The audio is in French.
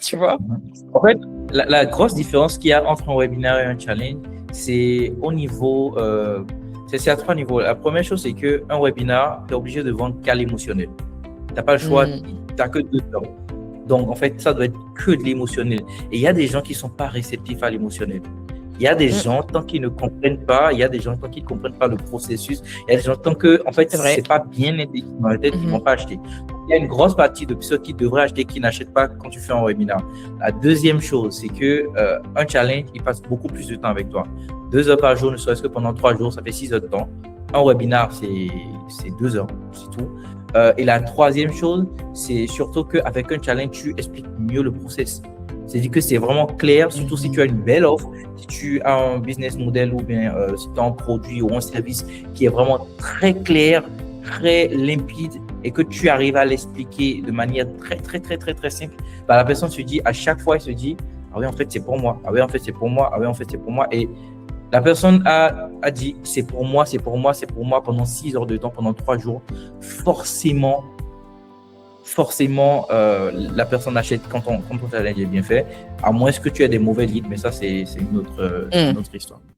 tu vois. En fait, la grosse différence qu'il y a entre un webinaire et un challenge, c'est au niveau, c'est à trois niveaux. La première chose, c'est qu'un webinaire, tu es obligé de vendre qu'à l'émotionnel. Tu n'as pas le choix, tu n'as que 2 heures. Donc, en fait, ça doit être que de l'émotionnel. Et il y a des gens qui ne sont pas réceptifs à l'émotionnel. Il y a des gens, tant qu'ils ne comprennent pas, il y a des gens, tant qu'ils ne comprennent pas le processus, il y a des gens, tant que, en fait, c'est pas bien intégré dans la tête, ils ne vont pas acheter. Il y a une grosse partie de ceux qui devraient acheter qui n'achètent pas quand tu fais un webinaire. La deuxième chose, c'est que un challenge, il passe beaucoup plus de temps avec toi. 2 heures par jour, ne serait-ce que pendant 3 jours, ça fait 6 heures de temps. Un webinaire, c'est 2 heures, c'est tout. Et la troisième chose, c'est surtout qu'avec un challenge, tu expliques mieux le process. C'est-à-dire que c'est vraiment clair, surtout si tu as une belle offre, si tu as un business model ou bien si tu as un produit ou un service qui est vraiment très clair, très limpide et que tu arrives à l'expliquer de manière très, très, très, très, très simple, bah, la personne se dit, à chaque fois, elle se dit, ah oui, en fait, c'est pour moi. Ah oui, en fait, c'est pour moi. Ah oui, en fait, c'est pour moi. Et la personne a dit, c'est pour moi, c'est pour moi, c'est pour moi pendant 6 heures de temps, pendant 3 jours. Forcément, la personne achète quand ton challenge est bien fait, à moins que tu aies des mauvais leads, mais ça, c'est une autre histoire.